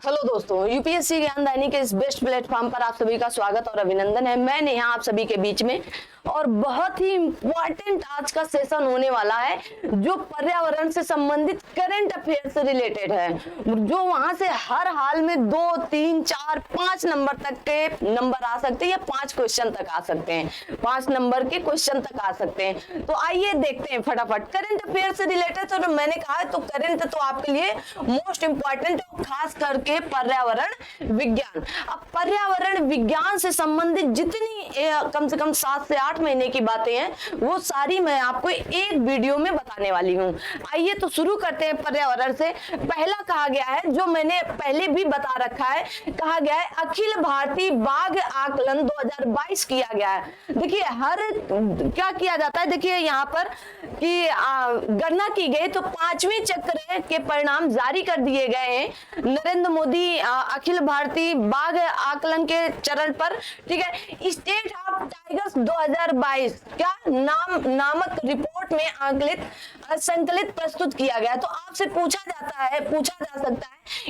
Hello दोस्तों, UPSC ज्ञानदायनी के इस बेस्ट प्लेटफॉर्म पर आप सभी का स्वागत और अभिनंदन है। मैं नेहा आप सभी के बीच में, और बहुत ही इम्पोर्टेंट आज का सेशन होने वाला है जो पर्यावरण से संबंधित करंट अफेयर से रिलेटेड है, जो वहां से हर हाल में 2, 3, 4, 5 नंबर तक के नंबर आ सकते हैं या 5 क्वेश्चन तक आ सकते हैं, 5 नंबर के क्वेश्चन तक आ सकते हैं। तो आइए देखते हैं फटाफट करंट अफेयर से रिलेटेड। तो मैंने कहा तो करंट तो आपके लिए मोस्ट इंपॉर्टेंट है, खास करके पर्यावरण विज्ञान। अब पर्यावरण विज्ञान से संबंधित जितनी कम से कम 7 से 8 महीने की बातें हैं वो सारी मैं आपको एक वीडियो में बताने वाली हूं। आइए तो शुरू करते हैं पर्यावरण से। पहला कहा गया है, जो मैंने पहले भी बता रखा है, कहा गया है अखिल भारतीय बाघ आकलन 2022 किया गया है। देखिए हर क्या किया जाता है, देखिए यहाँ पर कि गणना की गई तो 5वें चक्र के परिणाम जारी कर दिए गए हैं नरेंद्र मोदी अखिल भारतीय बाघ आकलन के चरण पर। ठीक है, स्टेट ऑफ टाइगर्स 2022 क्या नामक रिपोर्ट में संकलित प्रस्तुत किया गया। तो आपसे पूछा जा सकता है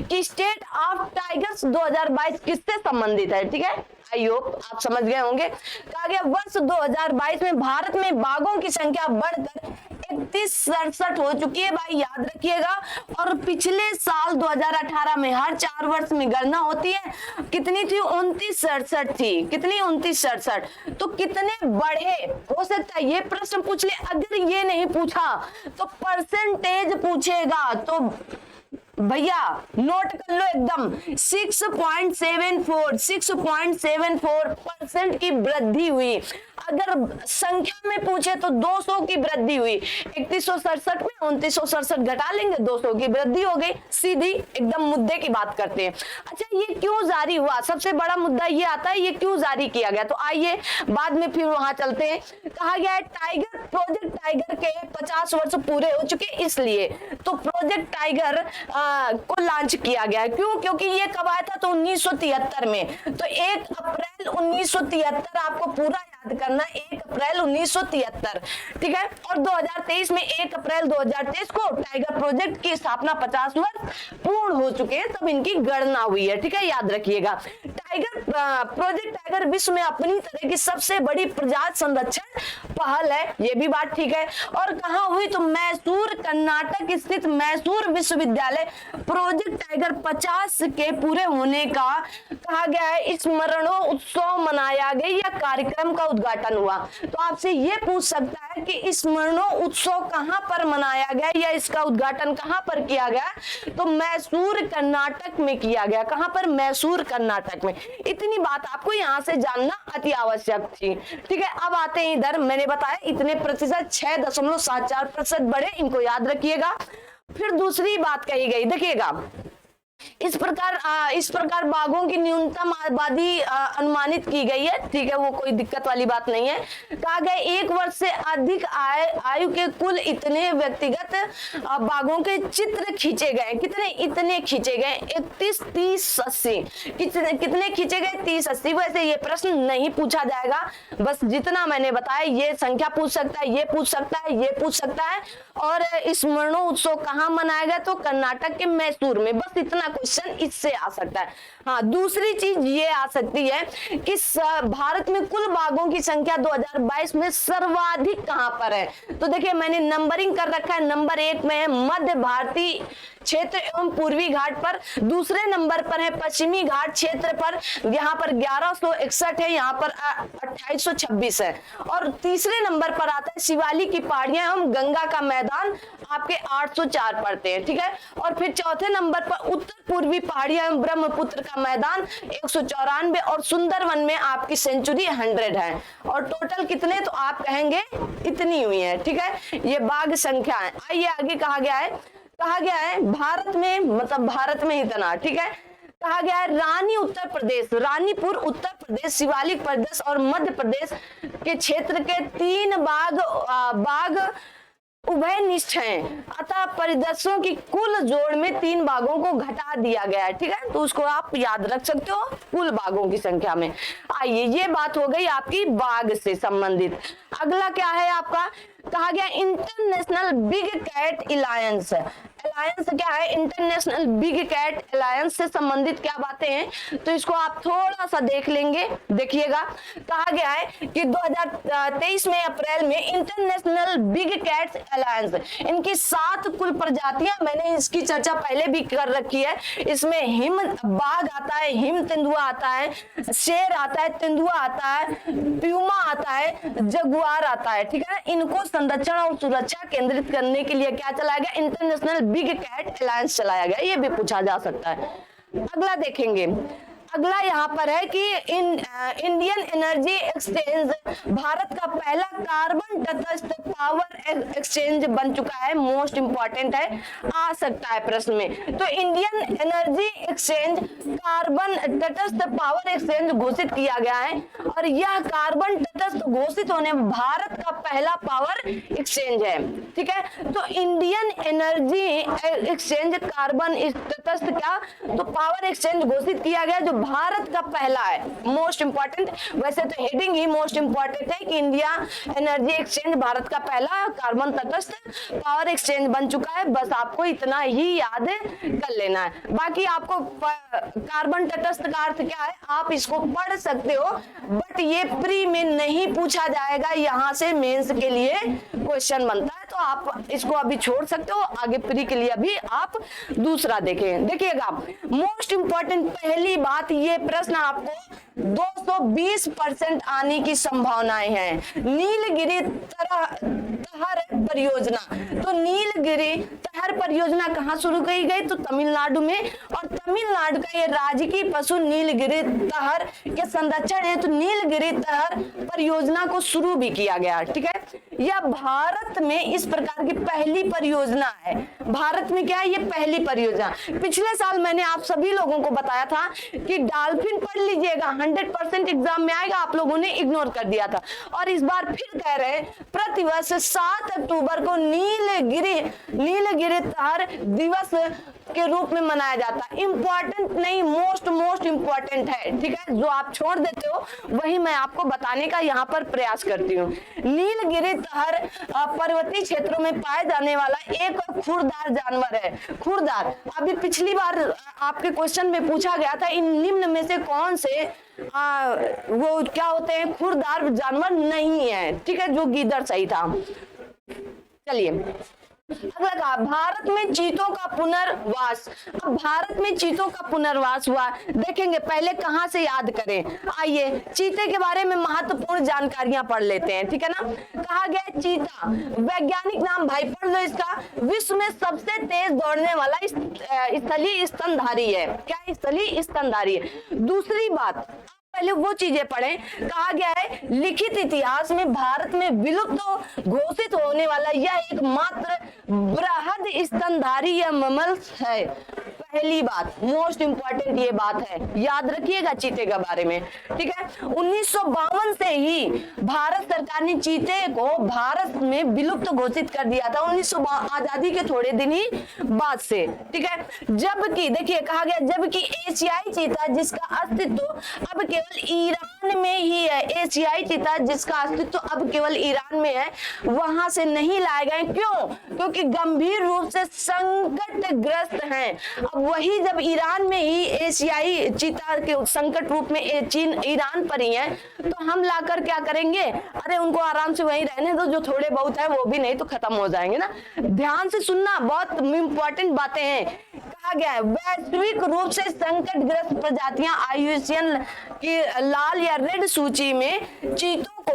कि स्टेट ऑफ टाइगर्स 2022 किससे संबंधित है। ठीक है, आई होप आप समझ गए होंगे। कहा गया वर्ष 2022 में भारत में बाघों की संख्या बढ़कर 3167 हो चुकी है। भाई याद रखिएगा। और पिछले साल 2018 में हर 4 वर्ष में गणना होती है, कितनी थी? 2967 थी। कितनी? 2967। तो कितने बढ़े हो सकता है ये प्रश्न पूछ ले। अगर ये नहीं पूछा तो परसेंटेज पूछेगा, तो भैया नोट कर लो एकदम। 6.74% की वृद्धि हुई। अगर संख्या में पूछे तो 200 की वृद्धि हुई। 3167 में 2967 घटा लेंगे, 200 की वृद्धि हो गई। सीधी एकदम मुद्दे की बात करते हैं। अच्छा, ये क्यों जारी हुआ? सबसे बड़ा मुद्दा ये आता है, ये क्यों जारी किया गया। तो आइए बाद में फिर वहां चलते हैं। कहा गया है प्रोजेक्ट टाइगर के 50 वर्ष पूरे हो चुके, इसलिए तो प्रोजेक्ट टाइगर को लॉन्च किया गया। क्यों? क्योंकि ये कब आया था? तो 1973 में। तो 1 अप्रैल 1973 आपको पूरा याद करना, 1 अप्रैल 1973। ठीक है, और 2023 में 1 अप्रैल 2023 को टाइगर प्रोजेक्ट की स्थापना 50 वर्ष पूर्ण हो चुके हैं, तब इनकी गणना हुई है। ठीक है, याद रखिएगा। प्रोजेक्ट टाइगर विश्व में अपनी तरह की सबसे बड़ी प्रजाति संरक्षण पहल है, ये भी बात ठीक है। और कहां हुई? तो मैसूर कर्नाटक स्थित मैसूर विश्वविद्यालय प्रोजेक्ट टाइगर 50 के पूरे होने का कहा गया है स्मरणोत्सव मनाया गया या कार्यक्रम का उद्घाटन हुआ। तो आपसे ये पूछ सकता है कि स्मरणोत्सव कहां पर मनाया गया या इसका उद्घाटन कहां पर किया गया। तो मैसूर कर्नाटक में किया गया। कहां पर? मैसूर कर्नाटक में। इतनी बात आपको यहां से जानना अति आवश्यक थी। ठीक है, अब आते हैं इधर। मैंने बताया इतने प्रतिशत 6.74% बढ़े, इनको याद रखिएगा। फिर दूसरी बात कही गई, देखिएगा इस प्रकार बाघों की न्यूनतम आबादी अनुमानित की गई है। ठीक है, वो कोई दिक्कत वाली बात नहीं है। कहा गया 1 वर्ष से अधिक आयु के कुल इतने व्यक्तिगत बाघों के चित्र खींचे गए। इतने खींचे गए 31, 30, 80। कितने खींचे गए? 30, 80। वैसे ये प्रश्न नहीं पूछा जाएगा, बस जितना मैंने बताया ये संख्या पूछ सकता है, ये पूछ सकता है, ये पूछ सकता है। और स्मरणोत्सव कहाँ मनाया गया? तो कर्नाटक के मैसूर में। बस इतना क्वेश्चन इससे आ सकता है। हाँ, दूसरी चीज ये आ सकती है कि भारत में कुल बाघों की संख्या 2022 में सर्वाधिक कहां पर है। तो देखिए मैंने नंबरिंग कर रखा है। नंबर 1 में है मध्य भारतीय क्षेत्र एवं पूर्वी घाट पर। दूसरे नंबर पर है पश्चिमी घाट क्षेत्र पर, यहाँ पर 1161 है, यहाँ पर 2826 है। और तीसरे नंबर पर आता है शिवालिक की पहाड़ियां एवं गंगा का मैदान, आपके 804 पड़ते हैं। ठीक है, और फिर चौथे नंबर पर उत्तर पूर्वी पहाड़ियां एवं ब्रह्मपुत्र का मैदान 194 और सुंदरवन में आपकी सेंचुरी 100 है। और टोटल कितने? तो आप कहेंगे इतनी हुई है। ठीक है, ये बाघ संख्या है। आइए आगे कहा गया है भारत में, मतलब भारत में इतना। ठीक है, कहा गया है रानीपुर उत्तर प्रदेश, शिवालिक प्रदेश और मध्य प्रदेश के क्षेत्र के 3 बाघ उभयनिष्ठ हैं। अतः परिदर्शकों की कुल जोड़ में 3 बाघों को घटा दिया गया है। ठीक है, तो उसको आप याद रख सकते हो कुल बाघों की संख्या में। आइए, ये बात हो गई आपकी बाघ से संबंधित। अगला क्या है आपका? कहा गया international big cat alliance. Alliance क्या है? इंटरनेशनल बिग कैट अलायंस से संबंधित क्या बातें हैं, तो इसको आप थोड़ा सा देख लेंगे, देखिएगा। कहा गया है कि 2023 में अप्रैल में इंटरनेशनल बिग कैट अलायंस, इनकी 7 कुल प्रजातियां, मैंने इसकी चर्चा पहले भी कर रखी है। इसमें हिम बाघ आता है, हिम तेंदुआ आता है, शेर आता है, तेंदुआ आता है, प्यूमा आता है, जगुआर आता है, ठीक है। इनको संरक्षण और सुरक्षा केंद्रित करने के लिए क्या चलाया गया? इंटरनेशनल बिग कैट अलायंस चलाया गया। ये भी पूछा जा सकता है। अगला देखेंगे, अगला यहाँ पर है कि इंडियन एनर्जी एक्सचेंज भारत का पहला कार्बन तटस्थ पावर एक्सचेंज बन चुका है। मोस्ट इंपॉर्टेंट है, आ सकता है प्रश्न में। तो इंडियन एनर्जी एक्सचेंज कार्बन तटस्थ पावर एक्सचेंज घोषित किया गया है, और यह कार्बन तटस्थ घोषित होने भारत का पहला पावर एक्सचेंज है, ठीक है। तो इंडियन एनर्जी एक्सचेंज कार्बन तटस्थ क्या, तो पावर एक्सचेंज घोषित किया गया, जो भारत का पहला है। मोस्ट इंपॉर्टेंट, वैसे तो हेडिंग ही मोस्ट इंपॉर्टेंट है कि इंडिया एनर्जी एक्सचेंज भारत का पहला कार्बन तटस्थ पावर एक्सचेंज बन चुका है। बस आपको इतना ही याद कर लेना है। बाकी आपको कार्बन तटस्थ का अर्थ क्या है आप इसको पढ़ सकते हो, बट ये प्री में नहीं पूछा जाएगा, यहां से मेंस के लिए क्वेश्चन बनता है, तो आप इसको अभी छोड़ सकते हो। आगे प्री के लिए अभी आप दूसरा देखें। देखिएगा, मोस्ट इंपॉर्टेंट पहली बात, ये प्रश्न आपको 220% आने की संभावनाएं हैं। नीलगिरी तहर परियोजना, तो नीलगिरी तहर परियोजना कहां शुरू की गई? तो तमिलनाडु में, और तमिलनाडु का ये राजकीय पशु नीलगिरी तहर के संरक्षण हेतु नीलगिरी तहर परियोजना को शुरू भी किया गया, ठीक है। यह भारत में इस प्रकार की पहली परियोजना है। भारत में क्या है? ये पहली परियोजना। पिछले साल मैंने आप सभी लोगों को बताया था कि डॉल्फिन पढ़ लीजिएगा, 100% एग्जाम में आएगा, आप लोगों ने इग्नोर कर दिया था। और इस बार फिर कह रहे हैं प्रतिवर्ष 7 अक्टूबर को नीलगिरी तहर दिवस के रूप में मनाया जाता है। इंपॉर्टेंट नहीं, मोस्ट इंपॉर्टेंट है, ठीक है। जो आप छोड़ देते हो वही मैं आपको बताने का यहाँ पर प्रयास करती हूँ। नीलगिरी तहर पर्वतीय क्षेत्रों में पाए जाने वाला एक खुरदार जानवर है। खुरदार, अभी पिछली बार आपके क्वेश्चन में पूछा गया था, इन निम्न में से कौन से वो क्या होते हैं? खुरदार जानवर नहीं है, ठीक है, जो गीदड़ सही था। चलिए अगला कहा, भारत में चीतों का पुनर्वास। अब भारत में चीतों का पुनर्वास हुआ, देखेंगे पहले कहां से याद करें। आइए चीते के बारे में महत्वपूर्ण जानकारियां पढ़ लेते हैं, ठीक है ना। कहा गया चीता, वैज्ञानिक नाम भाई पढ़ लो इसका, विश्व में सबसे तेज दौड़ने वाला स्थलीय स्तनधारी है। क्या स्थलीय स्तनधारी है? दूसरी बात, पहले वो चीजें पढ़ें। कहा गया है लिखित इतिहास में भारत में विलुप्त घोषित होने वाला यह एकमात्र बृहद स्तनधारी या ममल है। पहली बात, मोस्ट इंपॉर्टेंट ये बात है, याद रखिएगा चीते के बारे में, ठीक है। 1952 से ही भारत सरकार ने चीते को भारत में विलुप्त घोषित कर दिया था, 1952 आजादी के थोड़े दिन ही बाद से, ठीक है। जबकि देखिए कहा गया, जबकि एशियाई चीता जिसका अस्तित्व अब केवल ईरान में ही है, एशियाई चीता जिसका अस्तित्व अब केवल ईरान में है, वहां से नहीं लाए गए। क्यों? क्योंकि गंभीर रूप से संकटग्रस्त हैं। अब वही जब ईरान में ही एशियाई चीता के संकट रूप में चीन ईरान पर ही है, तो हम लाकर क्या करेंगे? अरे उनको आराम से वहीं रहने दो, जो थोड़े बहुत है वो भी नहीं तो खत्म हो जाएंगे ना। ध्यान से सुनना, बहुत इंपॉर्टेंट बातें हैं। कहा गया है वैश्विक रूप से संकटग्रस्त प्रजातियां IUCN की लाल या रेड सूची में चीतों को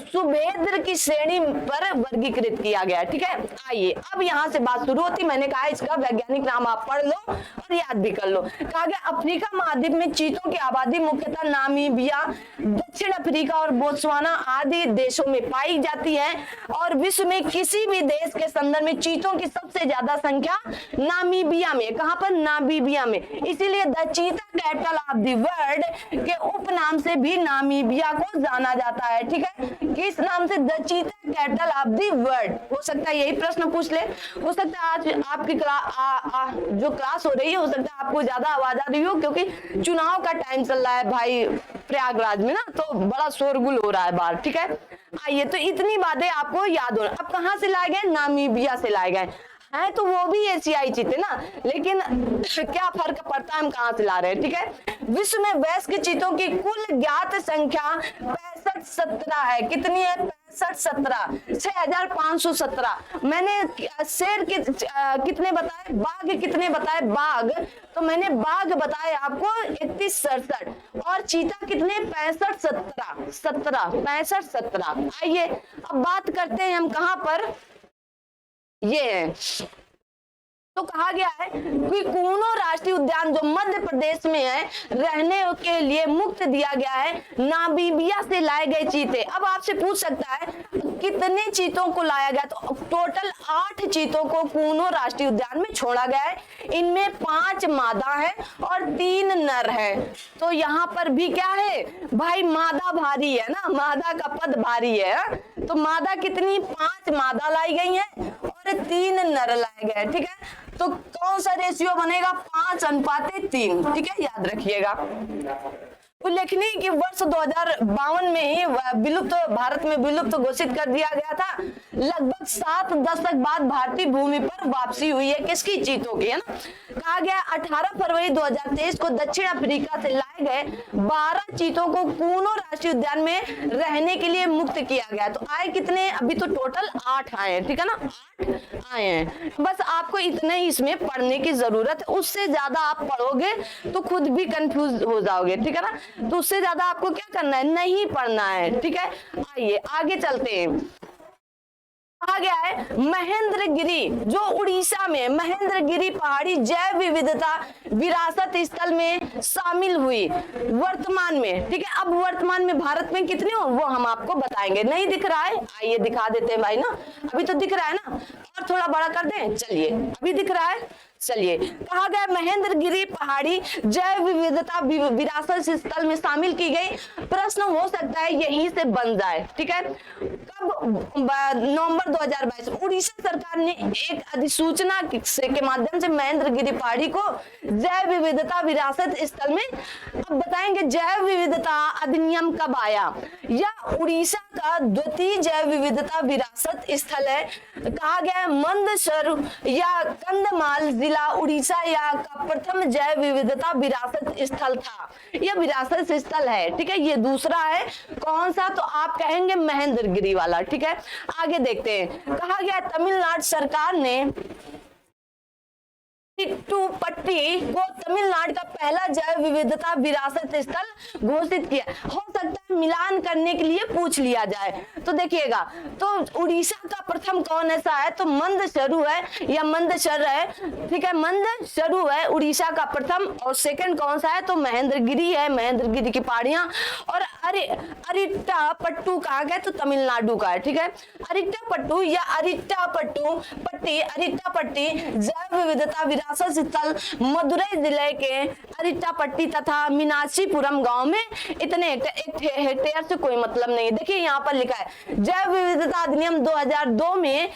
सुभेद्र की श्रेणी पर वर्गीकृत किया गया, ठीक है। आइए अब यहाँ से बात शुरू होती, मैंने कहा इसका वैज्ञानिक नाम आप पढ़ लो और याद भी कर लो। कहा गया अफ्रीका महाद्वीप में चीतों की आबादी मुख्यतः नामीबिया, दक्षिण अफ्रीका और बोत्सवाना आदि देशों में पाई जाती है, और विश्व में किसी भी देश के संदर्भ में चीतों की सबसे ज्यादा संख्या नामीबिया में। कहां पर? नामीबिया में। इसीलिए द चीता कैपिटल ऑफ द वर्ल्ड के उपनाम से भी नामीबिया को जाना जाता है, ठीक है। किस नाम से? द चीता कैपिटल ऑफ द वर्ल्ड। हो सकता है यही प्रश्न पूछ ले, हो सकता है आज आपकी जो क्लास हो रही है, हो सकता है आपको ज्यादा आवाज आ रही हो, क्योंकि चुनाव का टाइम चल रहा है भाई प्रयागराज में ना, तो बड़ा शोरगुल हो रहा है बाहर, ठीक है। आइए, तो इतनी बातें आपको याद हो। अब कहाँ से लाए गए? नामीबिया से लाए गए हैं, तो वो भी एशियाई चीते ना, लेकिन क्या फर्क पड़ता है हम कहाँ से ला रहे हैं, ठीक है। विश्व में वयस्क चीतों की कुल ज्ञात संख्या 65-17 है। कितनी है? 65-17, 6517। मैंने शेर कितने बताए, बाघ कितने बताए, बाघ तो मैंने बाघ बताए आपको 31-67, और चीता कितने? 65-17। आइए अब बात करते हैं हम कहां पर, ये है, तो कहा गया है कि कूनो राष्ट्रीय उद्यान जो मध्य प्रदेश में है रहने के लिए मुक्त दिया गया है नामीबिया से लाए गए चीते। अब आपसे पूछ सकता है कितने चीतों को लाया गया, तो टोटल 8 चीतों को कूनो राष्ट्रीय उद्यान में छोड़ा गया है। इनमें 5 मादा है और 3 नर है। तो यहाँ पर भी क्या है भाई, मादा भारी है ना, मादा का पद भारी है। तो मादा कितनी? 5 मादा लाई गई है और 3 नर लाए गए, ठीक है। तो कौन सा रेशियो बनेगा? 5:3, ठीक है, याद रखिएगा। उल्लेखनीय कि वर्ष 2052 में ही विलुप्त, भारत में विलुप्त घोषित कर दिया गया था। लगभग 7 दशक बाद भारतीय भूमि पर वापसी हुई है, किसकी? चीतों की, है ना। कहा गया 18 फरवरी 2023 को दक्षिण अफ्रीका से लाए गए 12 चीतों को कूनो राष्ट्रीय उद्यान में रहने के लिए मुक्त किया गया। तो आए कितने? अभी तो टोटल 8 आए हैं, ठीक है ना, 8 आए हैं। बस आपको इतने ही इसमें पढ़ने की जरूरत है, उससे ज्यादा आप पढ़ोगे तो खुद भी कंफ्यूज हो जाओगे, ठीक है ना। तो उससे ज्यादा आपको क्या करना है? नहीं पढ़ना है, ठीक है। आइए आगे चलते हैं। कहा गया है महेंद्रगिरी जो उड़ीसा में महेंद्रगिरी पहाड़ी जैव विविधता विरासत स्थल में शामिल हुई वर्तमान में, ठीक है। अब वर्तमान में भारत में कितनी हो वो हम आपको बताएंगे। नहीं दिख रहा है? आइए दिखा देते हैं भाई ना, अभी तो दिख रहा है ना, और थोड़ा बड़ा कर दें, चलिए अभी दिख रहा है। चलिए, कहा गया महेंद्रगिरी पहाड़ी जैव विविधता विरासत स्थल में शामिल की गई। प्रश्न हो सकता है यहीं से बन जाए, ठीक है। कब? नवंबर 2022 उड़ीसा सरकार ने एक अधिसूचना के माध्यम से महेंद्रगिरी पहाड़ी को जैव विविधता विरासत स्थल में, अब बताएंगे जैव विविधता अधिनियम कब आया, या उड़ीसा का द्वितीय जैव विविधता विरासत स्थल है। कहा गया मंदसौर या कंधमाल जिला उड़ीसा या का प्रथम जैव विविधता विरासत स्थल था, यह विरासत स्थल है, ठीक है। ये दूसरा है, कौन सा? तो आप कहेंगे महेंद्रगिरी वाला, ठीक है। आगे देखते हैं। कहा गया तमिलनाडु सरकार ने टिट्टूपट्टी को तमिलनाडु का पहला जैव विविधता विरासत स्थल घोषित किया। हो सकता है मिलान करने के लिए पूछ लिया जाए, तो देखिएगा, तो उड़ीसा का प्रथम कौन ऐसा है? तो मंदसौर है या मंदसौर है, ठीक है, मंदसौर है उड़ीसा का प्रथम, और सेकंड कौन सा है? तो महेंद्रगिरी है, महेंद्रगिरी की पहाड़ियां। और अरिट्टापट्टू कहा गया तो तमिलनाडु का है, ठीक है। अरिट्टापट्टू या अरिट्टापट्टी जैव विविधता विरासत स्थल मदुरई जिले के अरिट्टापट्टी तथा मीनाक्षीपुरम गांव में। इतने हेक्टेयर से कोई मतलब नहीं। देखिए यहाँ पर लिखा है जैव विविधता अधिनियम 2002 में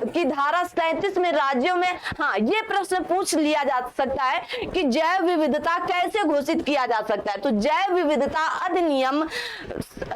की धारा 37 में राज्यों में, हाँ ये प्रश्न पूछ लिया जा सकता है कि जैव विविधता कैसे घोषित किया जा सकता है। तो जैव विविधता अधिनियम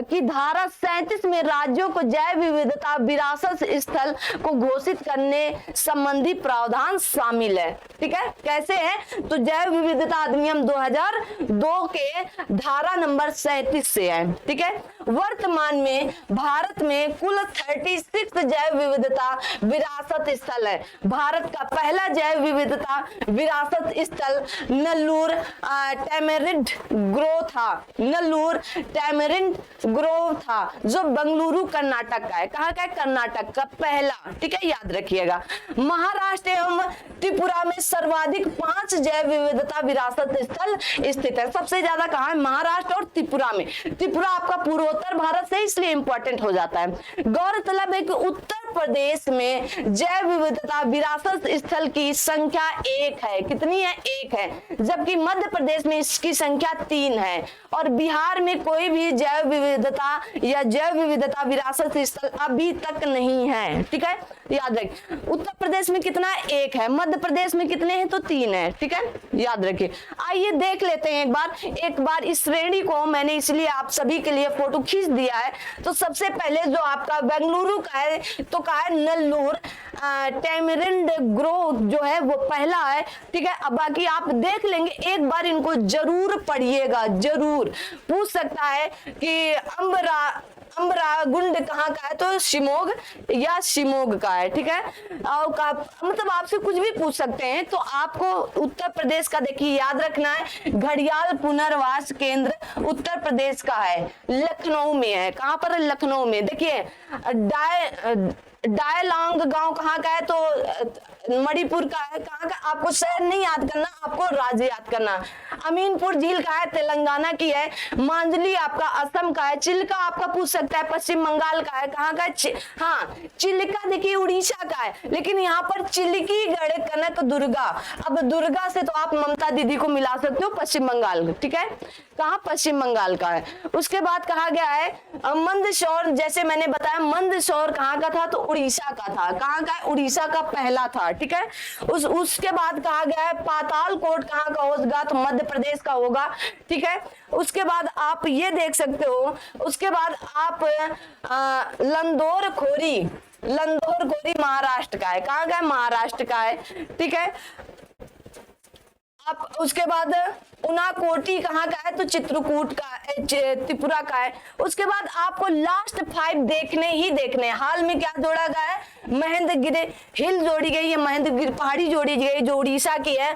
की धारा 37 में राज्यों को जैव विविधता विरासत स्थल को घोषित करने संबंधी प्रावधान शामिल है, ठीक है। कैसे है? तो जैव विविधता अधिनियम 2002 के धारा नंबर 37 से है, ठीक है। वर्तमान में भारत में कुल 36 जैव विविधता विरासत स्थल है। भारत का पहला जैव विविधता विरासत स्थल नल्लूर टैमरिंड ग्रोव था, नल्लूर टैमरिंड ग्रोव था, जो बेंगलुरु कर्नाटक का है। कहाँ का है? कर्नाटक का पहला, ठीक है, याद रखिएगा। महाराष्ट्र एवं त्रिपुरा में सर्वाधिक 5 जैव विविधता विरासत स्थल स्थित है। सबसे ज्यादा कहाँ है? महाराष्ट्र और त्रिपुरा में। त्रिपुरा आपका पूर्वोत्तर भारत से इसलिए इंपॉर्टेंट हो जाता है। गौरतलब है कि उत्तर प्रदेश में जैव विविधता विरासत स्थल की संख्या 1 है। कितनी है? 1 है। जबकि मध्य प्रदेश में इसकी संख्या 3 है और बिहार में कोई भी जैव विविधता या जैव विविधता विरासत स्थल अभी तक नहीं है। ठीक है, याद रखिए। उत्तर प्रदेश में कितना है? 1 है। मध्य प्रदेश में कितने हैं? तो 3 है। ठीक है, याद रखिए। आइए देख लेते हैं एक बार इस श्रेणी को मैंने इसलिए आप सभी के लिए फोटो खींच दिया है। तो सबसे पहले जो आपका बेंगलुरु का है तो का है नल्लूर टेमरिंड ग्रोव जो है वो पहला है। ठीक है, अब बाकी आप देख लेंगे, एक बार इनको जरूर पढ़िएगा, जरूर पूछ सकता है कि अम्बरागुंड कहाँ का है? तो शिमोग या शिमोग का है। ठीक है, मतलब आपसे कुछ भी पूछ सकते हैं। तो आपको उत्तर प्रदेश का देखिए याद रखना है, घड़ियाल पुनर्वास केंद्र उत्तर प्रदेश का है, लखनऊ में है। कहाँ पर? लखनऊ में। देखिए डायलांग गांव कहाँ का है? तो मणिपुर का है। कहाँ का? आपको शहर नहीं याद करना, आपको राज्य याद करना। अमीनपुर झील का है, तेलंगाना की है। मांजली आपका असम का है। चिल्का आपका पूछ सकता है, पश्चिम बंगाल का है। कहाँ का है? हाँ, चिल्का देखिए उड़ीसा का है, लेकिन यहाँ पर चिल्की गढ़ कनक दुर्गा। अब दुर्गा से तो आप ममता दीदी को मिला सकते हो, पश्चिम बंगाल। ठीक है, कहाँ? पश्चिम बंगाल का है। उसके बाद कहा गया है मंदसौर, जैसे मैंने बताया मंदसौर कहाँ का था? तो उड़ीसा का था। कहाँ का है? उड़ीसा का पहला था। ठीक है, उसके बाद कहा गया है पातालकोट कहाँ का होगा? तो मध्य प्रदेश का होगा। ठीक है, उसके बाद आप ये देख सकते हो, उसके बाद आप लंदौर खोरी महाराष्ट्र का है। कहाँ का है? महाराष्ट्र का है। ठीक है, आप उसके बाद उनाकोटी कहाँ का है? तो चित्रकूट का, त्रिपुरा का है। उसके बाद आपको लास्ट 5 देखने हाल में क्या जोड़ा गया है? महेंद्रगिरी हिल जोड़ी गई है, महेंद्रगिरी पहाड़ी जोड़ी गई जो उड़ीसा की है।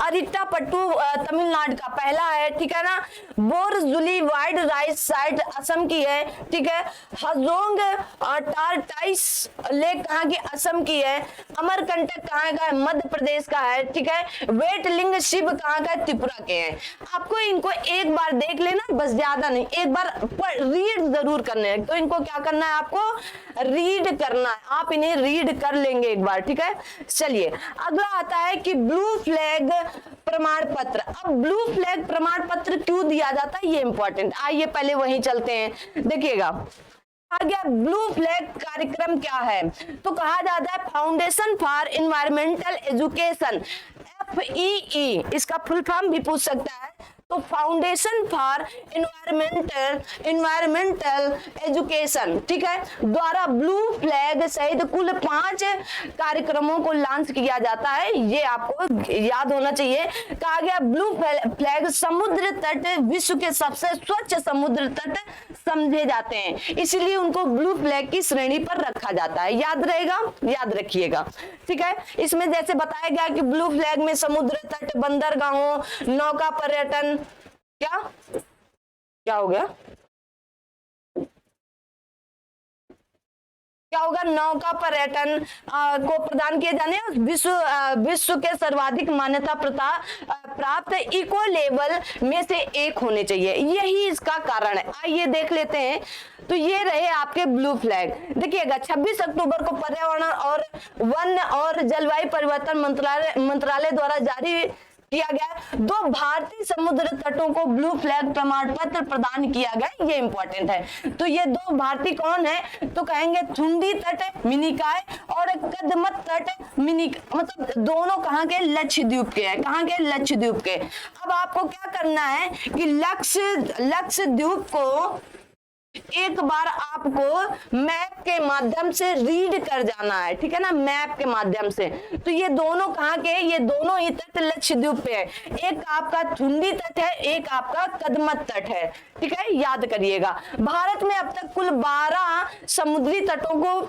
अरिट्टापट्टू तमिलनाडु का पहला है। ठीक है ना। बोरजुली वाइल्ड राइस साइट असम की है। ठीक है, हजोंग टारटाइस लेक कहाँ की? असम की है। अमरकंटक कहाँ का है? मध्य प्रदेश का है। ठीक है, वेटलिंग शिव कहाँ का है? त्रिपुरा के हैं। आपको इनको एक बार देख लेना, बस ज्यादा नहीं, एक बार रीड जरूर करने हैं। तो इनको क्या करना है? आपको रीड करना है, आप इन्हें रीड कर लेंगे एक बार। ठीक है, चलिए अगला आता है कि ब्लू फ्लैग प्रमाण पत्र। अब ब्लू फ्लैग प्रमाण पत्र क्यों दिया जाता है, ये इंपॉर्टेंट। आइए पहले वहीं चलते हैं, देखिएगा आ गया ब्लू फ्लैग कार्यक्रम क्या है। तो कहा जाता है foundation for environmental education, FEE, इसका फुल फॉर्म भी पूछ सकता है। तो फाउंडेशन फॉर एनवायरमेंटल एजुकेशन, ठीक है, द्वारा ब्लू फ्लैग सहित कुल 5 कार्यक्रमों को लॉन्च किया जाता है। ये आपको याद होना चाहिए। कहा गया ब्लू फ्लैग समुद्र तट विश्व के सबसे स्वच्छ समुद्र तट समझे जाते हैं, इसलिए उनको ब्लू फ्लैग की श्रेणी पर रखा जाता है। याद रहेगा, याद रखिएगा। ठीक है, इसमें जैसे बताया गया कि ब्लू फ्लैग में समुद्र तट, बंदरगाहों, नौका पर्यटन, क्या हो गया, क्या होगा, नौका पर्यटन को प्रदान किए जाने, विश्व के सर्वाधिक मान्यता प्राप्त इको लेवल में से एक होने चाहिए। यही इसका कारण है। आइए देख लेते हैं। तो ये रहे आपके ब्लू फ्लैग। देखिएगा 26 अक्टूबर को पर्यावरण और वन और जलवायु परिवर्तन मंत्रालय द्वारा जारी किया गया 2 भारतीय समुद्र तटों को ब्लू फ्लैग प्रमाण पत्र प्रदान किया गया। ये इंपॉर्टेंट है। तो ये 2 भारतीय कौन है, तो कहेंगे थुंडी तट मिनिकॉय और कदमत तट मतलब दोनों कहाँ के, लक्षद्वीप के हैं। कहाँ के, लक्षद्वीप के। अब आपको क्या करना है कि लक्षद्वीप को एक बार आपको मैप के माध्यम से रीड कर जाना है। ठीक है ना, मैप के माध्यम से। तो ये दोनों कहाँ के, ये दोनों ही तट लक्षद्वीप पे है। एक आपका थुंडी तट है, एक आपका कदमत तट है। ठीक है, याद करिएगा। भारत में अब तक कुल 12 समुद्री तटों को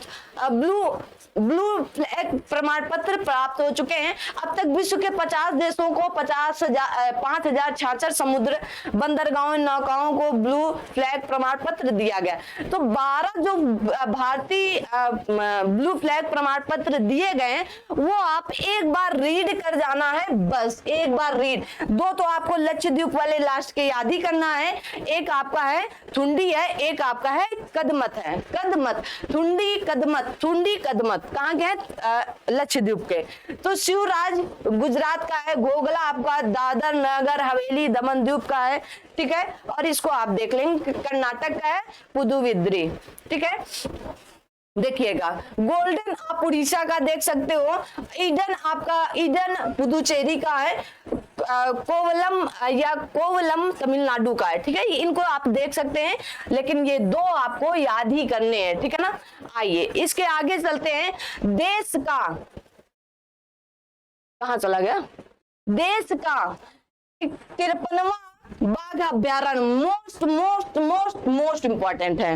ब्लू फ्लैग प्रमाण पत्र प्राप्त हो चुके हैं। अब तक विश्व के 50 देशों को 5066 समुद्र बंदरगाहों, नौकाओं को ब्लू फ्लैग प्रमाण पत्र पत्र दिया गया। तो 12 जो भारतीय ब्लू फ्लैग प्रमाण पत्र दिए गए हैं वो आप एक बार रीड कर जाना है, बस एक बार रीड। 2 तो आपको लक्षद्वीप वाले लास्ट के याद ही करना है, एक आपका है थुंडी है, एक आपका है कदमत है, कदमत, थुंडी कदमत, थुंडी कदमत कहाँ के हैं? लक्षद्वीप के। तो शिवराज गुजरात का है, गोगला आपका दादर नगर हवेली दमन द्वीप का है, ठीक है। और इसको आप देख लेंगे कर्नाटक का है पुदुविद्री, ठीक है। देखिएगा गोल्डन आप उड़ीसा का देख सकते हो, ईडन आपका ईडन पुदुचेरी का है, कोवलम या कोवलम तमिलनाडु का है, ठीक है। इनको आप देख सकते हैं, लेकिन ये 2 आपको याद ही करने हैं, ठीक है ना। आइए इसके आगे चलते हैं। देश का कहाँ चला गया? देश का 53वां बाघ अभ्यारण्य most most most most important है।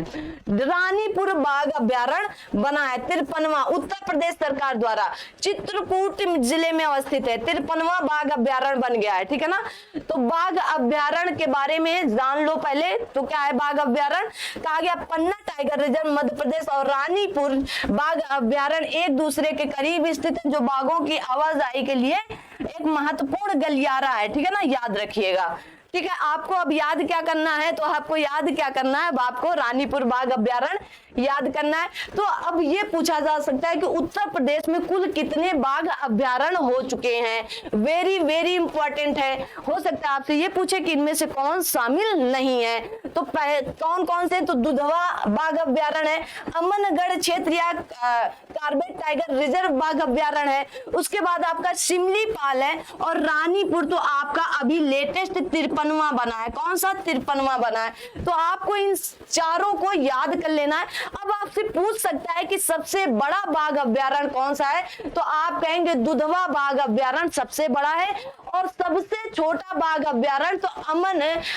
रानीपुर बाघ अभ्यारण्य बना है 53वां, उत्तर प्रदेश सरकार द्वारा चित्रकूट जिले में अवस्थित है। 53वां बाघ अभ्यारण्य बन गया है, ठीक है ना। तो बाघ अभ्यारण्य के बारे में जान लो पहले। तो क्या है बाघ अभ्यारण्य? कहा गया पन्ना टाइगर रिजर्व मध्य प्रदेश और रानीपुर बाघ अभ्यारण्य एक दूसरे के करीब स्थित है, जो बाघों की आवाजाही के लिए एक महत्वपूर्ण गलियारा है, ठीक है ना, याद रखिएगा, ठीक है। आपको अब याद क्या करना है? तो आपको याद क्या करना है? अब आपको रानीपुर बाघ अभ्यारण्य याद करना है। तो अब ये पूछा जा सकता है कि उत्तर प्रदेश में कुल कितने बाघ अभ्यारण्य हो चुके हैं? वेरी वेरी इंपॉर्टेंट है। हो सकता है आपसे ये पूछे कि इनमें से कौन शामिल नहीं है। तो कौन कौन से? तो दुधवा बाघ अभ्यारण्य है, अमनगढ़ क्षेत्र या कार्बेट टाइगर रिजर्व बाघ अभ्यारण्य है, उसके बाद आपका शिमलीपाल है, और रानीपुर तो आपका अभी लेटेस्ट 53वां बना है। कौन सा? 53वां बना है। तो आपको इन चारों को याद कर लेना है। अब आपसे पूछ सकता है कि सबसे बड़ा बाघ अभ्यारण्य कौन सा है? तो आप कहेंगे दुधवा बाघ अभ्यारण्य सबसे बड़ा है, और सबसे छोटा बाघ अभ्यारण्य तो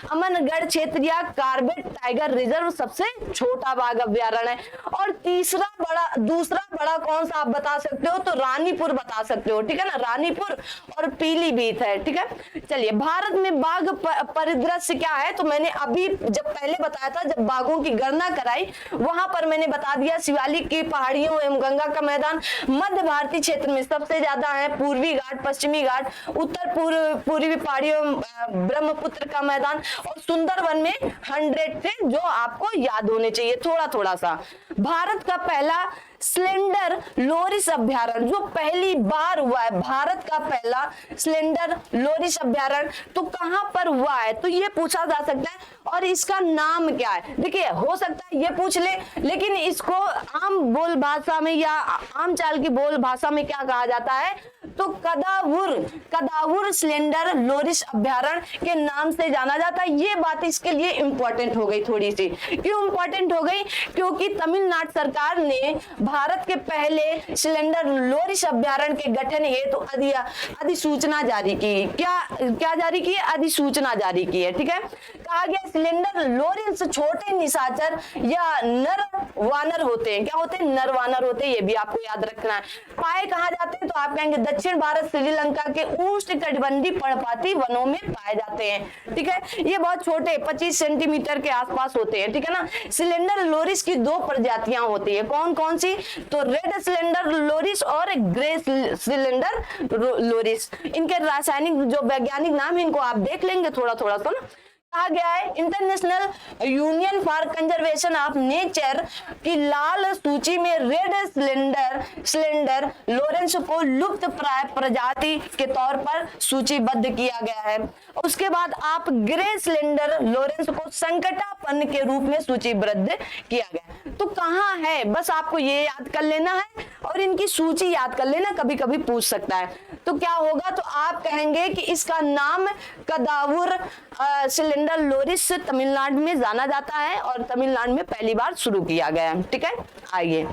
अमनगढ़ क्षेत्र या कार्बेट टाइगर रिजर्व सबसे छोटा बाघ अभ्यारण्य है। और दूसरा बड़ा कौन सा आप बता सकते हो? तो रानीपुर बता सकते हो, ठीक है ना, रानीपुर और पीलीभीत है, ठीक है। चलिए भारत में बाघ परिदृश्य क्या है? तो मैंने अभी जब पहले बताया था, जब बाघों की गणना कराई वहां पर मैंने बता दिया शिवालिक की पहाड़ियों एवं गंगा का मैदान मध्य भारतीय क्षेत्र में सबसे ज्यादा है, पूर्वी घाट, पश्चिमी घाट, उत्तर पूर्वी पहाड़ियों ब्रह्मपुत्र का मैदान, और सुंदरवन में 100 थे, जो आपको याद होने चाहिए थोड़ा थोड़ा सा। भारत का पहला स्लेंडर लोरिस अभ्यारण्य जो पहली बार हुआ है, भारत का पहला स्लेंडर लोरिस अभ्यारण्य तो कहां पर हुआ है? तो ये पूछा जा सकता है, और इसका नाम क्या है? देखिए हो सकता है ये पूछ ले, लेकिन इसको आम बोल भाषा में या आम चाल की बोल भाषा में क्या कहा जाता है? तो कदावुर स्लेंडर लोरिस अभ्यारण्य के नाम से जाना जाता है। ये बात इसके लिए इंपॉर्टेंट हो गई थोड़ी सी। क्यों इंपॉर्टेंट हो गई? क्योंकि तमिलनाडु सरकार ने भारत के पहले स्लेंडर लोरिस अभ्यारण्य के गठन हेतु अधिसूचना जारी की। क्या जारी की? अधिसूचना जारी की है, ठीक है। कहा गया स्लेंडर लोरिस छोटे निशाचर या नर वानर होते हैं। क्या होते हैं? नर वानर होते हैं, ये भी आपको याद रखना है। पाए कहाँ जाते हैं? तो आप कहेंगे दक्षिण भारत श्रीलंका के उष्णकटिबंधीय पर्णपाती वनों में पाए जाते हैं, ठीक है। ये बहुत छोटे 25 सेंटीमीटर के आसपास होते हैं, ठीक है ना। स्लेंडर लोरिस की 2 प्रजातियां होती है। कौन कौन सी? तो रेड स्लेंडर लोरिस और ग्रे स्लेंडर लोरिस। इनके रासायनिक जो वैज्ञानिक नाम है इनको आप देख लेंगे थोड़ा थोड़ा सा ना। कहा गया है international union for conservation of nature की लाल सूची में रेड स्लेंडर लोरेंस को लुप्त प्राय प्रजाति के तौर पर सूचीबद्ध किया गया है। उसके बाद आप ग्रे स्लेंडर लोरेंस को संकटापन्न के रूप में सूचीबद्ध किया गया। तो कहाँ है? बस आपको ये याद कर लेना है और इनकी सूची याद कर लेना, कभी कभी पूछ सकता है। तो क्या होगा? तो आप कहेंगे कि इसका नाम कदावुर स्लेंडर लोरिस तमिलनाडु में जाना जाता है और तमिलनाडु में पहली बार शुरू किया गया, ठीक है। आइए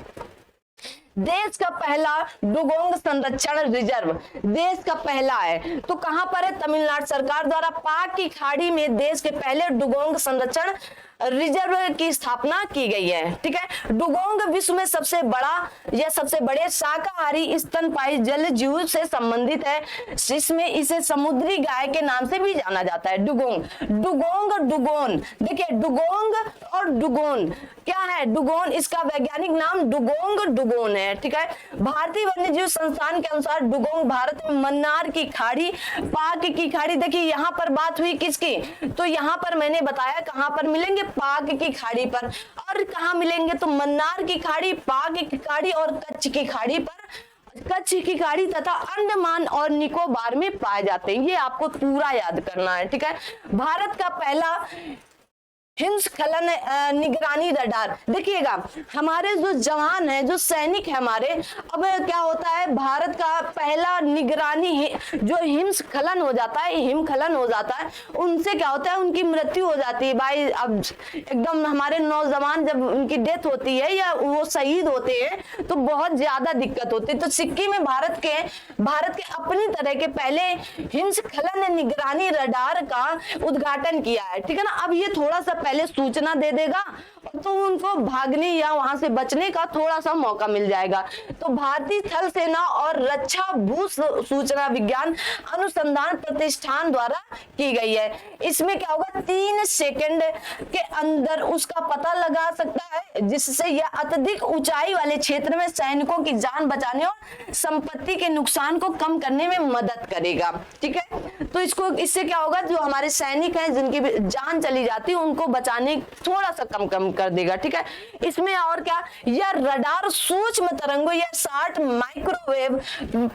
देश का पहला डुगोंग संरक्षण रिजर्व देश का पहला है तो कहां पर है? तमिलनाडु सरकार द्वारा पाक की खाड़ी में देश के पहले डुगोंग संरक्षण रिजर्व की स्थापना की गई है। ठीक है, डुगोंग विश्व में सबसे बड़ा या सबसे बड़े शाकाहारी स्तनपायी जलजीव से संबंधित है, जिसमें इसे समुद्री गाय के नाम से भी जाना जाता है। डुगोंग, डुगोंग और डुगोन, देखिए डुगोंग और डुगोन क्या है, डुगोन इसका वैज्ञानिक नाम डुगोंग डुगोन है। ठीक है, भारतीय वन्यजीव संस्थान के अनुसार डुगोंग भारत में मन्नार की खाड़ी, पाक की खाड़ी, देखिए यहाँ पर बात हुई किसकी, तो यहाँ पर मैंने बताया कहाँ पर मिलेंगे, पाक की खाड़ी पर, और कहाँ मिलेंगे तो मन्नार की खाड़ी, पाक की खाड़ी और कच्छ की खाड़ी पर, कच्छ की खाड़ी तथा अंडमान और निकोबार में पाए जाते हैं। ये आपको पूरा याद करना है। ठीक है, भारत का पहला हिमस्खलन निगरानी रडार, देखिएगा हमारे जो जवान है, जो सैनिक है हमारे, अब क्या होता है, भारत का पहला निगरानी जो हिमस्खलन हो जाता है, हिमखलन हो जाता है, उनसे क्या होता है, उनकी मृत्यु हो जाती है भाई। अब एकदम हमारे नौजवान जब उनकी डेथ होती है या वो शहीद होते हैं तो बहुत ज्यादा दिक्कत होती है। तो सिक्किम में भारत के अपनी तरह के पहले हिमस्खलन निगरानी रडार का उद्घाटन किया है। ठीक है ना, अब ये थोड़ा सा पहले सूचना दे देगा तो उनको भागने या वहां से बचने का थोड़ा सा मौका मिल जाएगा। तो भारतीय थल सेना और रक्षा भू सूचना विज्ञान अनुसंधान प्रतिष्ठान द्वारा की गई है। इसमें क्या होगा, 3 सेकंड के अंदर उसका पता लगा सकता है, जिससे यह अत्यधिक ऊंचाई वाले क्षेत्र में सैनिकों की जान बचाने और संपत्ति के नुकसान को कम करने में मदद करेगा। ठीक है, तो इससे क्या होगा, जो हमारे सैनिक हैं जिनकी जान चली जाती है उनको बचाने थोड़ा सा कम कर देगा। ठीक है, इसमें और क्या, यह रडार सूक्ष्म तरंगों या 60 माइक्रोवेव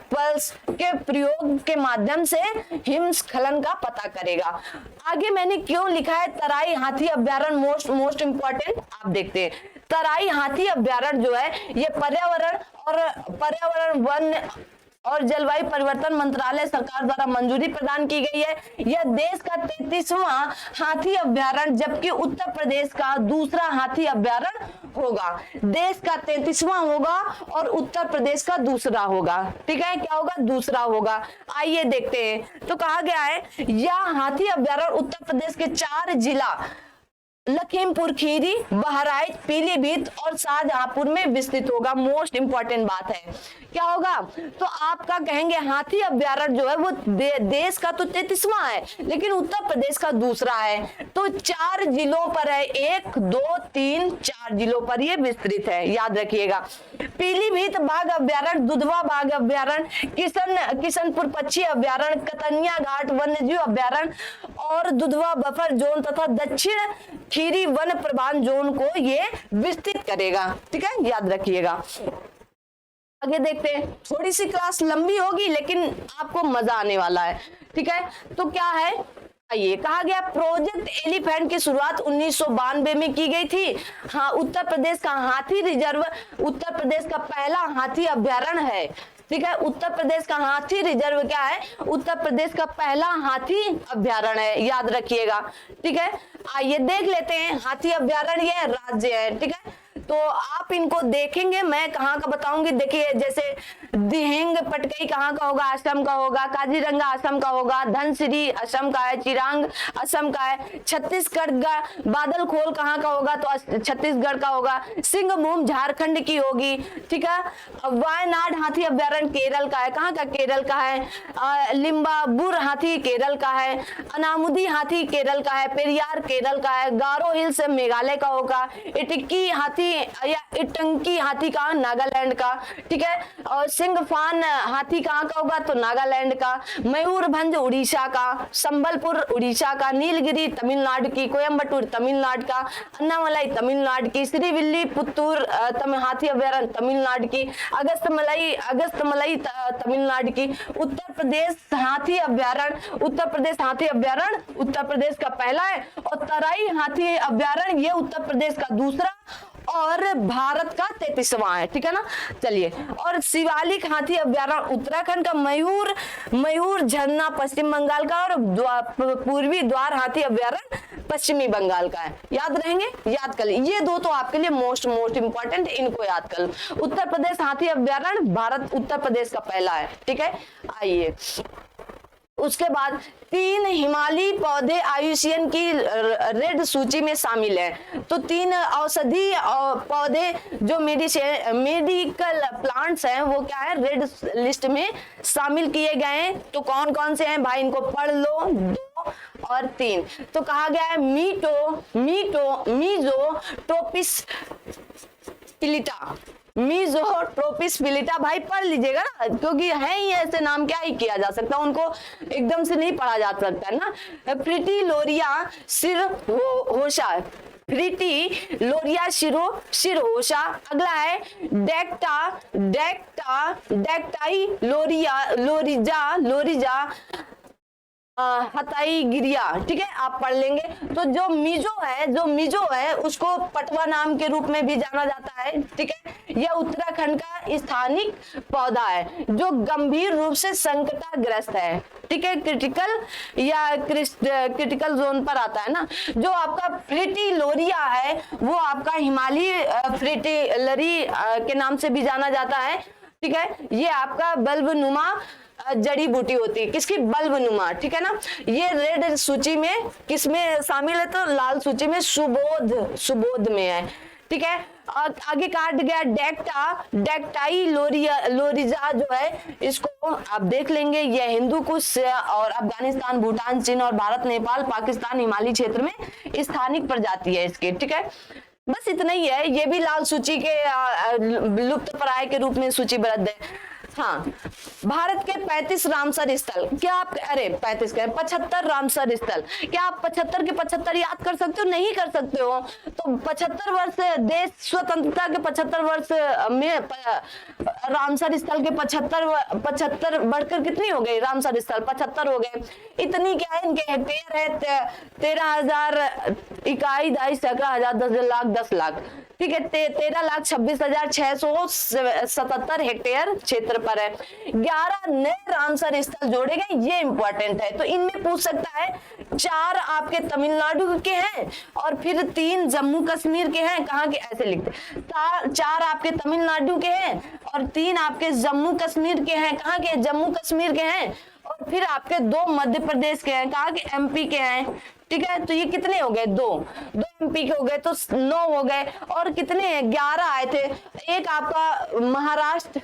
पल्स के प्रयोग के माध्यम से हिमस्खलन का पता करेगा। आगे मैंने क्यों लिखा है तराई हाथी अभ्यारण्य मोस्ट इंपॉर्टेंट, आप देखते हैं। तराई हाथी अभ्यारण्य जो है ये पर्यावरण वन और जलवायु परिवर्तन मंत्रालय सरकार द्वारा मंजूरी प्रदान की गई है। यह देश का 33वां हाथी अभ्यारण्य जबकि उत्तर प्रदेश का दूसरा हाथी अभ्यारण्य होगा। देश का 33वां होगा और उत्तर प्रदेश का दूसरा होगा। ठीक है, क्या होगा, दूसरा होगा। आइए देखते हैं, तो कहा गया है यह हाथी अभ्यारण्य उत्तर प्रदेश के 4 जिला लखीमपुर खीरी, बहराइच, पीलीभीत और शाहजहांपुर में विस्तृत होगा। मोस्ट इंपॉर्टेंट बात है, क्या होगा, तो आपका कहेंगे हाथी अभ्यारण्य जो है वो देश का तो 33वां है लेकिन उत्तर प्रदेश का दूसरा है। तो 4 जिलों पर है, 1 2 3 4 जिलों पर ये विस्तृत है, याद रखिएगा। पीलीभीत बाघ अभ्यारण्य, दुधवा बाघ अभ्यारण्य, किशनपुर पक्षी अभ्यारण्य, कतनिया घाट वन्यजीव अभ्यारण्य और दुधवा बफर जोन तथा दक्षिण खीरी वन प्रबंधन जोन को ये विस्तृत करेगा। ठीक है, याद रखिएगा। आगे देखते हैं, थोड़ी सी क्लास लंबी होगी लेकिन आपको मजा आने वाला है। ठीक है, तो क्या है, ये कहा गया प्रोजेक्ट एलिफेंट की शुरुआत 1992 में की गई थी। हाँ, उत्तर प्रदेश का हाथी रिजर्व उत्तर प्रदेश का पहला हाथी अभ्यारण्य है। ठीक है, उत्तर प्रदेश का हाथी रिजर्व क्या है, उत्तर प्रदेश का पहला हाथी अभ्यारण्य है, याद रखिएगा। ठीक है, आइए देख लेते हैं, हाथी अभ्यारण्य ये राज्य है। ठीक है, तो आप इनको देखेंगे, मैं कहाँ का बताऊंगी। देखिए जैसे दिहिंग पटकई कहाँ का होगा, असम का होगा। काजीरंगा असम का होगा। धनसिरी असम का है। चिरांग असम का है। छत्तीसगढ़ का बादलखोल कहाँ का होगा, तो छत्तीसगढ़ का होगा। सिंहभूम झारखंड की होगी। ठीक है, वायनाड हाथी अभ्यारण्य केरल का है। कहाँ का, केरल का है। लिम्बाबुर हाथी केरल का है। अनामुदी हाथी केरल का है। पेरियार केरल का है। गारो हिल्स मेघालय का होगा। इटकी हाथी या इटंकी हाथी का नागालैंड का। ठीक है, और सिंगफान हाथी कहाँ का होगा, तो नागालैंड का। मयूरभंज उड़ीसा का। संबलपुर उड़ीसा का। नीलगिरी तमिलनाडु की। कोयम्बटूर तमिलनाडु का। अन्नामलाई तमिलनाडु की। श्रीविल्ली पुत्तूर हाथी अभ्यारण्य तमिलनाडु की। अगस्तमलई तमिलनाडु की। उत्तर प्रदेश हाथी अभ्यारण्य उत्तर प्रदेश का पहला है। और तराई हाथी अभ्यारण्य ये उत्तर प्रदेश का दूसरा और भारत का 33वां है। ठीक है ना, चलिए। और शिवालिक हाथी अभ्यारण्य उत्तराखंड का। मयूर झरना पश्चिम बंगाल का। और पूर्वी द्वार हाथी अभ्यारण्य पश्चिमी बंगाल का है। याद रहेंगे, याद कर लीजिए। ये दो तो आपके लिए मोस्ट इंपॉर्टेंट, इनको याद कर लो। उत्तर प्रदेश हाथी अभ्यारण्य भारत उत्तर प्रदेश का पहला है। ठीक है, आइए उसके बाद 3 हिमालयी पौधे IUCN की रेड सूची में शामिल है। तो 3 औषधि पौधे जो मेडिकल प्लांट्स हैं वो क्या है, रेड लिस्ट में शामिल किए गए हैं। तो कौन कौन से हैं भाई, इनको पढ़ लो, 2 और 3। तो कहा गया है मीजोट्रोपिस पिलिटा, मीजोट्रोपिस पिलिटा, भाई पढ़ लीजिएगा ना, क्योंकि है ही ऐसे नाम, क्या ही किया जा सकता, उनको एकदम से नहीं पढ़ा जा सकता है ना। प्रिटिलोरिया सिरहोशा, प्रिटिलोरिया सिरहोशा। अगला है डेक्टाई लोरिजा हताई गिरिया, ठीक है, आप पढ़ लेंगे। तो जो मिजो है उसको पटवा नाम के रूप में भी जाना जाता है, ठीक है। यह उत्तराखंड का स्थानिक पौधा है जो गंभीर रूप से संकटग्रस्त है, ठीक है, क्रिटिकल जोन पर आता है ना। जो आपका फ्रिटिलोरिया है वो आपका हिमालयी फ्रिटिलरी के नाम से भी जाना जाता है, ठीक है। ये आपका बल्बनुमा जड़ी बूटी होती है, किसकी, बल्बनुमा, ठीक है ना। ये रेड सूची में किसमें शामिल है, तो लाल सूची में सुबोध में है, ठीक है। आगे काट गया डेक्टाई लोरिजा जो है, इसको आप देख लेंगे, यह हिंदू कुश और अफगानिस्तान, भूटान, चीन और भारत, नेपाल, पाकिस्तान, हिमालयी क्षेत्र में स्थानिक प्रजाति है इसकी, ठीक है। बस इतना ही है, ये भी लाल सूची के लुप्तप्राय के रूप में सूचीबद्ध है। हाँ, भारत के 35 रामसर स्थल, क्या आप, अरे 35 के 75 रामसर स्थल, क्या आप 75 के 75 याद कर सकते हो, नहीं कर सकते हो। तो 75 वर्ष देश स्वतंत्रता के 75 वर्ष में रामसर स्थल के 75 बढ़कर कितनी हो गई, रामसर स्थल 75 हो गए। इतनी क्या है, इनके हेक्टेयर है 13,000 इकाई, 2.5 सैकड़ा, 10 लाख, ठीक है। 13,26,677 हेक्टेयर क्षेत्र पर है। 11 नए रामसर स्थल जोड़े गए, ये इंपॉर्टेंट है। तो इनमें पूछ सकता है, 4 आपके तमिलनाडु के हैं और फिर 3 जम्मू कश्मीर के हैं, कहाँ के, ऐसे लिखते, 4 आपके तमिलनाडु के हैं और 3 आपके जम्मू कश्मीर के हैं, कहाँ के, जम्मू कश्मीर के हैं, और फिर आपके 2 मध्य प्रदेश के हैं, कहाँ के, MP के हैं, ठीक है। तो ये कितने हो गए, 2 MP के हो गए, तो 9 हो गए। और कितने, 11 आए थे, एक आपका महाराष्ट्र,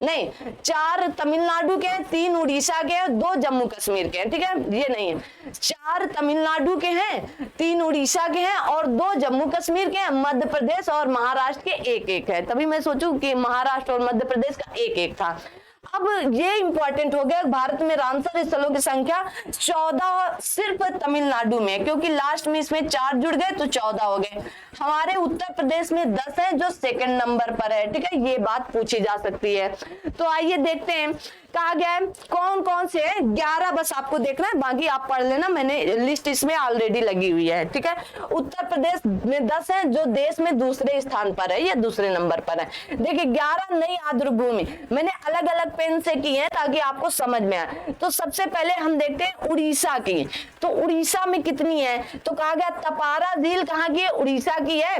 नहीं, 4 तमिलनाडु के हैं, 3 उड़ीसा के हैं, 2 जम्मू कश्मीर के हैं, ठीक है। ये नहीं है, 4 तमिलनाडु के हैं, 3 उड़ीसा के हैं और 2 जम्मू कश्मीर के हैं। मध्य प्रदेश और महाराष्ट्र के एक है, तभी मैं सोचूं कि महाराष्ट्र और मध्य प्रदेश का एक था। अब ये इंपॉर्टेंट हो गया, भारत में रामसर स्थलों की संख्या 14 सिर्फ तमिलनाडु में, क्योंकि लास्ट में इसमें 4 जुड़ गए तो 14 हो गए। हमारे उत्तर प्रदेश में 10 है जो सेकंड नंबर पर है, ठीक है, ये बात पूछी जा सकती है। तो आइए देखते हैं, कहा गया है कौन कौन से हैं, 11 बस आपको देखना है, बाकी आप पढ़ लेना, मैंने लिस्ट इसमें ऑलरेडी लगी हुई है, ठीक है। उत्तर प्रदेश में 10 है जो देश में दूसरे स्थान पर है, ये दूसरे नंबर पर है। देखिए 11 नई आर्द्र भूमि मैंने अलग अलग पेन से की है ताकि आपको समझ में आए। तो सबसे पहले हम देखते हैं उड़ीसा की, तो उड़ीसा में कितनी है, तो कहा गया तपारा झील कहाँ की है, उड़ीसा की है,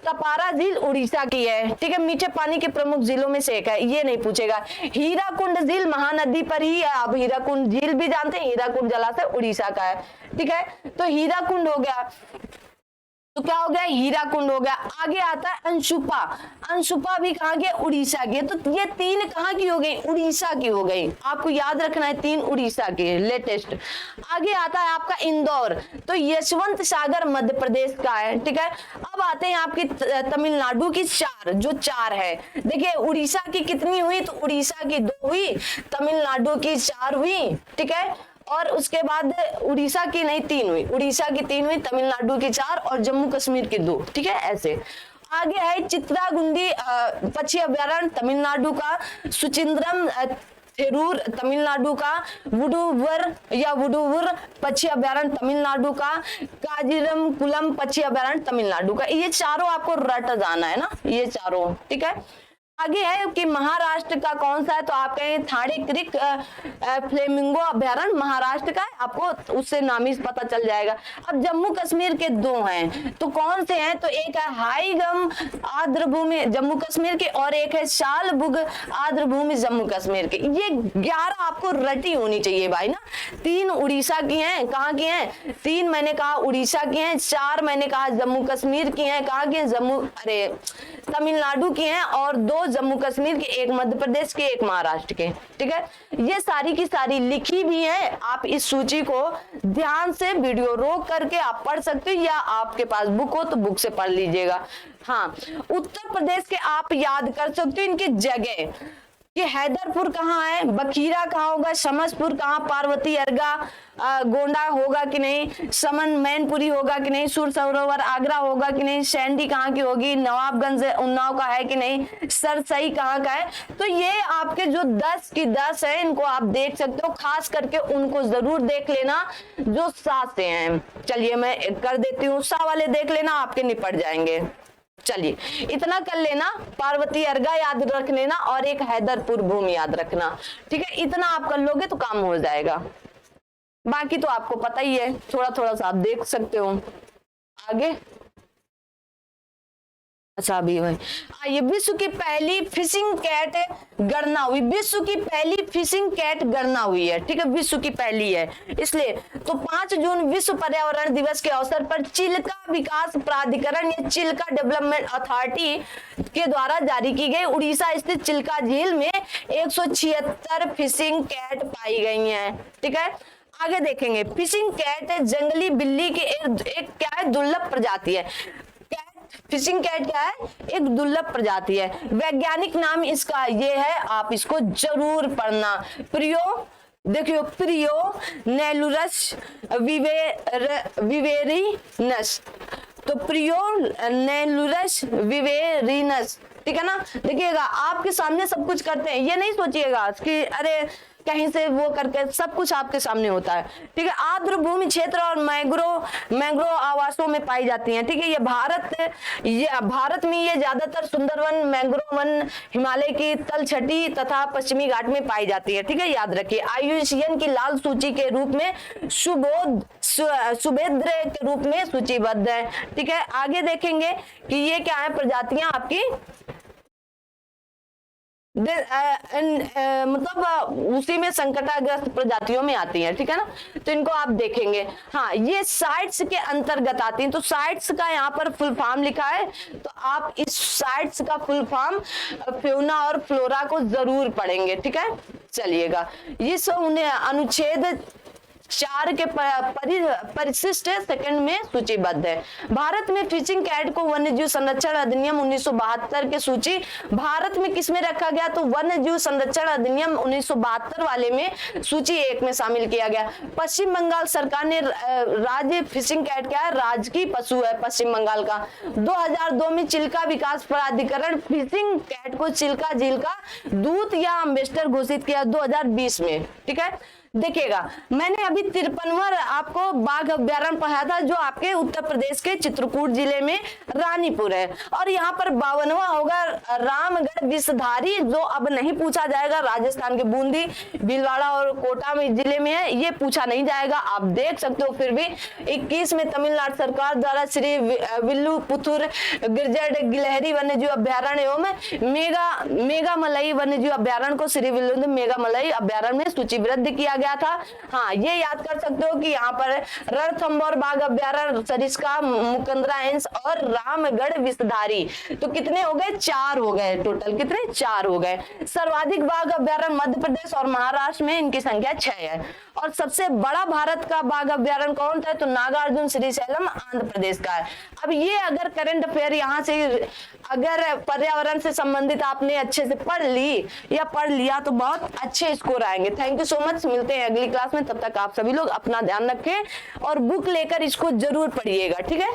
तपारा झील उड़ीसा की है, ठीक है। मीठे पानी के प्रमुख झीलों में से एक है, ये नहीं पूछेगा। हीराकुंड झील महानदी पर ही है, आप हीराकुंड झील भी जानते हैं, हीराकुंड जलाशय उड़ीसा का है, ठीक है। तो हीराकुंड हो गया, तो क्या हो गया, हीराकुंड हो गया। आगे आता है अंशुपा, अंशुपा भी कहाँ की, उड़ीसा की। तो ये 3 कहाँ की हो गई, उड़ीसा की हो गई, आपको याद रखना है 3 उड़ीसा की, लेटेस्ट। आगे आता है आपका इंदौर, तो यशवंत सागर मध्य प्रदेश का है, ठीक है। अब आते हैं आपकी तमिलनाडु की 4, जो 4 है। देखिए उड़ीसा की कितनी हुई, तो उड़ीसा की 2 हुई, तमिलनाडु की 4 हुई, ठीक है। और उसके बाद उड़ीसा की नहीं 3 हुई, उड़ीसा की 3 हुई, तमिलनाडु की 4 और जम्मू कश्मीर की 2, ठीक है। ऐसे आगे है चित्रागुंडी पक्षी अभ्यारण्य तमिलनाडु का, सुचिंद्रम थेरूर तमिलनाडु का, वुडुवर पक्षी अभ्यारण्य तमिलनाडु का, काजीरम कुलम पक्षी अभ्यारण्य तमिलनाडु का। ये चारों आपको रट जाना है ना, ये चारों, ठीक है। आगे है कि महाराष्ट्र का कौन सा है, तो आप कहें थाने क्रिक फ्लेमिंगो अभयारण्य महाराष्ट्र का है, आपको उससे नामी पता चल जाएगा। अब जम्मू कश्मीर के दो हैं, तो कौन से हैं, तो एक है हाईगम आर्द्रभूमि जम्मू कश्मीर के, और एक है शालबुग आर्द्रभूमि जम्मू कश्मीर के। ये 11 आपको रटी होनी चाहिए भाई ना। 3 उड़ीसा की हैं, कहाँ की हैं, 3 मैंने कहा उड़ीसा की हैं, 4 मैंने कहा जम्मू कश्मीर की हैं, कहाँ की हैं, तमिलनाडु की हैं, और 2 जम्मू कश्मीर के, एक मध्य प्रदेश के, एक महाराष्ट्र के। ठीक है, ये सारी की सारी लिखी भी है। आप इस सूची को ध्यान से वीडियो रोक करके आप पढ़ सकते हो, या आपके पास बुक हो तो बुक से पढ़ लीजिएगा। हाँ, उत्तर प्रदेश के आप याद कर सकते हो इनकी जगह कि हैदरपुर कहाँ है, बखीरा कहाँ होगा, समसपुर कहाँ, पार्वती अर्गा गोंडा होगा कि नहीं, समन मैनपुरी होगा कि नहीं, सुर सरोवर आगरा होगा कि नहीं, सैंडी कहाँ की होगी, नवाबगंज उन्नाव का है कि नहीं, सरसई कहाँ का है। तो ये आपके जो 10 की 10 है, इनको आप देख सकते हो, खास करके उनको जरूर देख लेना जो 7 से हैं। चलिए मैं कर देती हूँ, सा वाले देख लेना, आपके निपट जाएंगे। चलिए इतना कर लेना, पार्वती अर्गा याद रख लेना, और एक हैदरपुर भूमि याद रखना। ठीक है, इतना आप कर लोगे तो काम हो जाएगा, बाकी तो आपको पता ही है, थोड़ा थोड़ा सा आप देख सकते हो। आगे अच्छा अभी भाई, ये विश्व की पहली फिशिंग कैट गणना हुई, विश्व की पहली फिशिंग कैट गणना हुई है। ठीक है, विश्व की पहली है इसलिए। तो 5 जून विश्व पर्यावरण दिवस के अवसर पर चिल्का विकास प्राधिकरण या चिल्का डेवलपमेंट अथॉरिटी के द्वारा जारी की गई उड़ीसा स्थित चिल्का झील में 176 फिशिंग कैट पाई गई हैं। ठीक है, आगे देखेंगे, फिशिंग कैट जंगली बिल्ली की एक क्या है, दुर्लभ प्रजाति है। फिशिंग कैट क्या है, एक दुर्लभ प्रजाति है। वैज्ञानिक नाम इसका ये है, आप इसको जरूर पढ़ना, देखियो प्रियो नेलुरस विवेरिनस, तो प्रियो नेलुरस विवेरिनस। ठीक है ना, देखिएगा आपके सामने सब कुछ करते हैं, ये नहीं सोचिएगा कि अरे कहीं से वो करके, सब कुछ आपके सामने होता है। ठीक है, आर्द्र भूमि क्षेत्र और मैंग्रोव आवासों में पाई जाती हैं। ठीक है, ये भारत में ये ज्यादातर सुंदरवन, मैंग्रोव वन, हिमालय की तलछटी तथा पश्चिमी घाट में पाई जाती है। ठीक है, याद रखिए। IUCN की लाल सूची के रूप में सुभेद्र के रूप में सूचीबद्ध है। ठीक है, आगे देखेंगे कि ये क्या है, प्रजातियां आपकी मतलब उसी में संकटाग्रस्त प्रजातियों में आती हैं। ठीक है ना, तो इनको आप देखेंगे। हाँ, ये साइट्स के अंतर्गत आती हैं, तो साइट्स का यहाँ पर फुल फॉर्म लिखा है, तो आप इस साइट्स का फुल फॉर्म फ्योना और फ्लोरा को जरूर पढ़ेंगे। ठीक है, चलिएगा, ये सब उन्हें अनुच्छेद 4 के परिशिष्ट सेकंड में सूचीबद्ध है। भारत में फिशिंग कैट को वन्यजीव संरक्षण अधिनियम 1972 के सूची भारत में किस में रखा गया, तो वन्यजीव संरक्षण अधिनियम 1972 वाले में सूची 1 में शामिल किया गया। पश्चिम बंगाल सरकार ने राज्य फिशिंग कैट क्या है, राजकीय पशु है पश्चिम बंगाल का। 2002 में चिल्का विकास प्राधिकरण फिशिंग कैट को चिल्का झील का दूत या एम्बेसडर घोषित किया 2020 में। ठीक है, देखिएगा, मैंने अभी 53वां आपको बाघ अभ्यारण्य पढ़ाया था, जो आपके उत्तर प्रदेश के चित्रकूट जिले में रानीपुर है, और यहाँ पर 52वां होगा रामगढ़ विषधारी, जो अब नहीं पूछा जाएगा, राजस्थान के बूंदी, भीलवाड़ा और कोटा में जिले में है, ये पूछा नहीं जाएगा, आप देख सकते हो। फिर भी 21 में तमिलनाडु सरकार द्वारा श्री विल्लुपुथुर गिरजट गिलहरी वन्यजीव अभ्यारण्य एवं मेघामलई वन्यजीव अभ्यारण्य को श्री विल्लुपुथुर मेघामलई अभ्यारण्य में सूचीबद्ध किया गया था। हाँ, ये याद कर सकते हो कि यहाँ पर रणथंभौर बाघ अभ्यारण्य, सरिस्का, मुकंदरा हंस और रामगढ़ विषधारी, तो कितने हो गए, 4 हो गए टोटल, कितने 4 हो गए। सर्वाधिक बाघ अभ्यारण्य मध्य प्रदेश और महाराष्ट्र में, इनकी संख्या 6 है। और सबसे बड़ा भारत का बाघ अभ्यारण्य कौन था, तो नागार्जुन श्रीशैलम आंध्र प्रदेश का है। अब ये अगर करंट अफेयर यहाँ से अगर पर्यावरण से संबंधित आपने अच्छे से पढ़ ली या पढ़ लिया तो बहुत अच्छे स्कोर आएंगे। थैंक यू सो मच, मिलते हैं अगली क्लास में, तब तक आप सभी लोग अपना ध्यान रखें और बुक लेकर इसको जरूर पढ़िएगा। ठीक है।